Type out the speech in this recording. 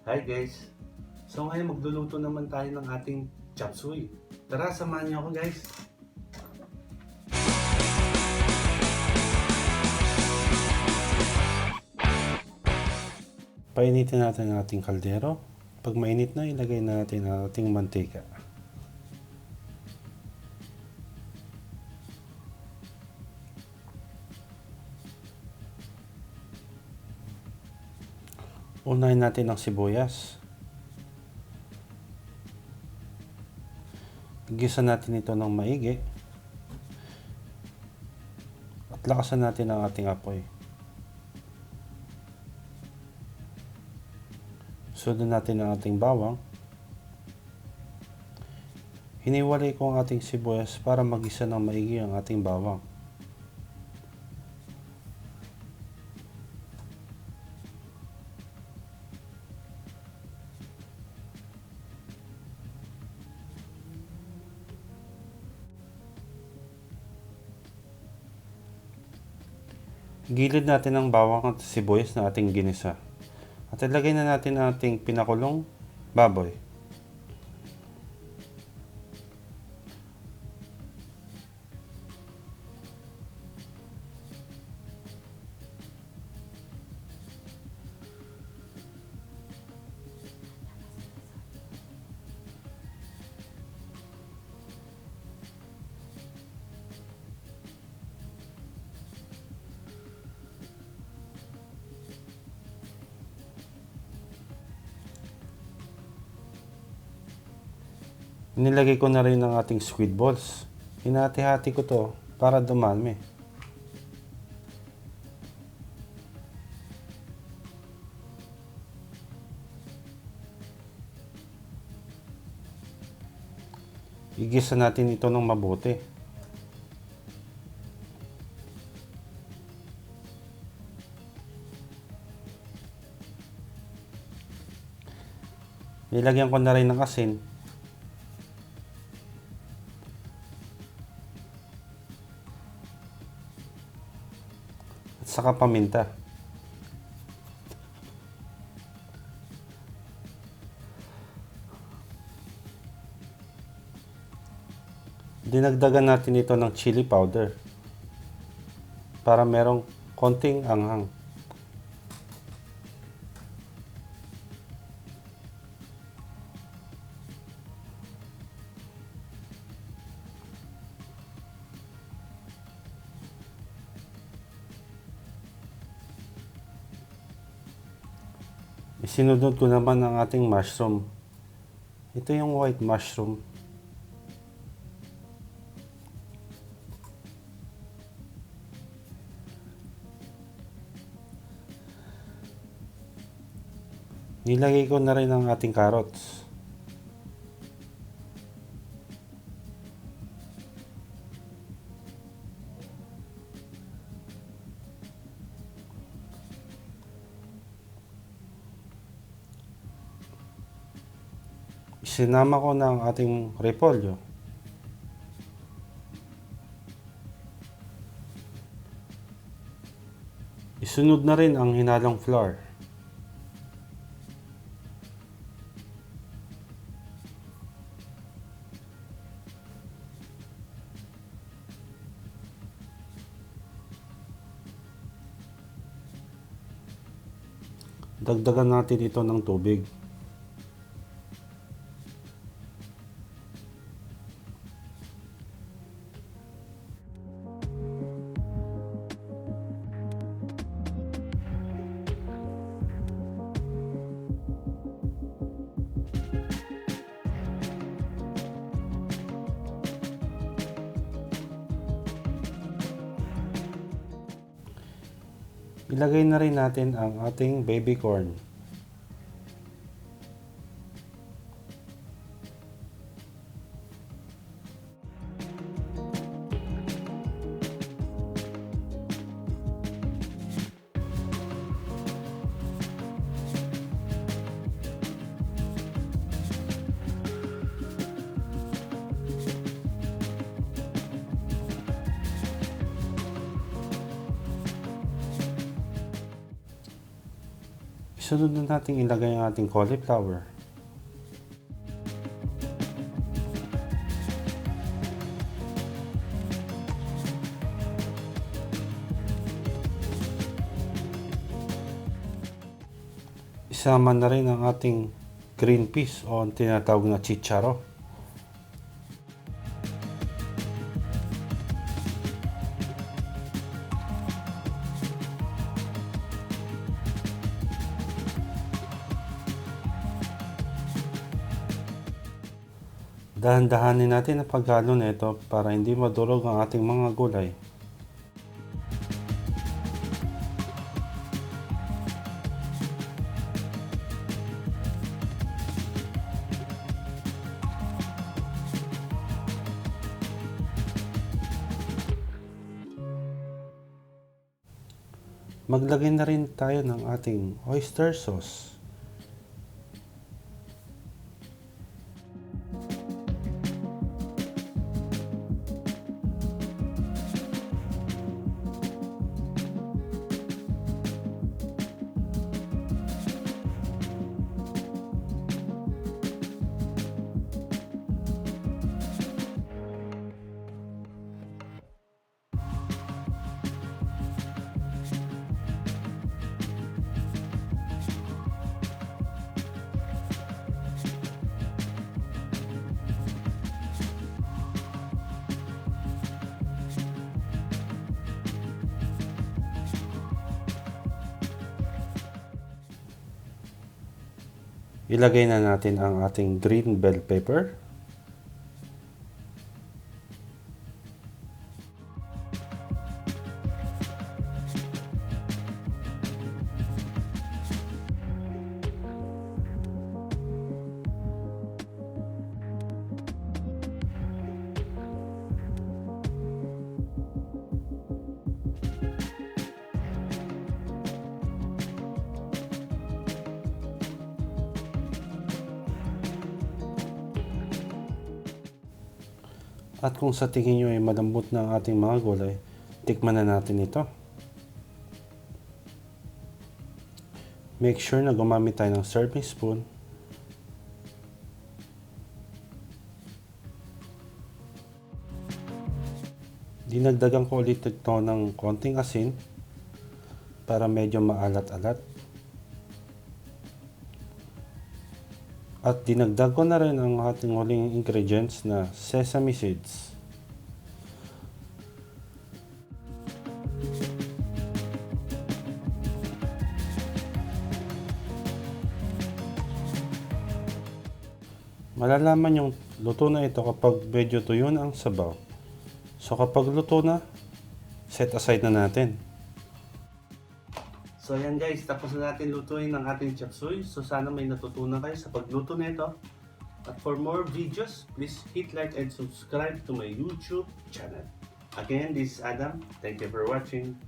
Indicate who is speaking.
Speaker 1: Hi guys! So ngayon magluluto naman tayo ng ating chapsuey. Tara, samahan niyo ako guys! Painitin natin ang ating kaldero. Pag mainit na, ilagay natin ang ating mantika. Unahin natin ang sibuyas. Igisa natin ito ng maigi. At lakasan natin ang ating apoy. Sunod natin ang ating bawang. Hiniwalay ko ang ating sibuyas para magisa ng maigi ang ating bawang. Gilid natin ang bawang at sibuyas na ating ginisa. At ilagay na natin ang ating pinakulong baboy. Nilagay ko na rin ang ating squid balls. Hinati-hati ko to para dumami. Igisa natin ito ng mabuti. Nilagyan ko na rin ng asin. Saka paminta. Dinagdagan natin ito ng chili powder para merong konting anghang. Isinunod ko naman ang ating mushroom. Ito yung white mushroom. Nilagay ko na rin ang ating carrots. Sinama ko na ang ating repolyo. Isunod na rin ang hinalong flour. Dagdagan natin ito ng tubig. Ilagay na rin natin ang ating baby corn. Sunod na natin ilagay ang ating cauliflower. Isama na rin ang ating green peas o ang tinatawag na chicharo. Dahan-dahanin natin ang paghalo nito para hindi madurog ang ating mga gulay. Maglagay na rin tayo ng ating oyster sauce. Ilagay na natin ang ating green bell pepper. At kung sa tingin nyo ay malambot na ang ating mga gulay, tikman na natin ito. Make sure na gumamit tayo ng serving spoon. Dinagdagan ko ulit ito ng konting asin para medyo maalat-alat. At dinagdag ko na rin ang ating huling ingredients na sesame seeds. Malalaman yung luto na ito kapag medyo tuyo na ang sabaw. So kapag luto na, set aside na natin. So ayan guys, tapos na natin lutuin ang ating chapsuey. So sana may natutunan kayo sa pagluto nito. At for more videos, please hit like and subscribe to my YouTube channel. Again, this is Adam. Thank you for watching.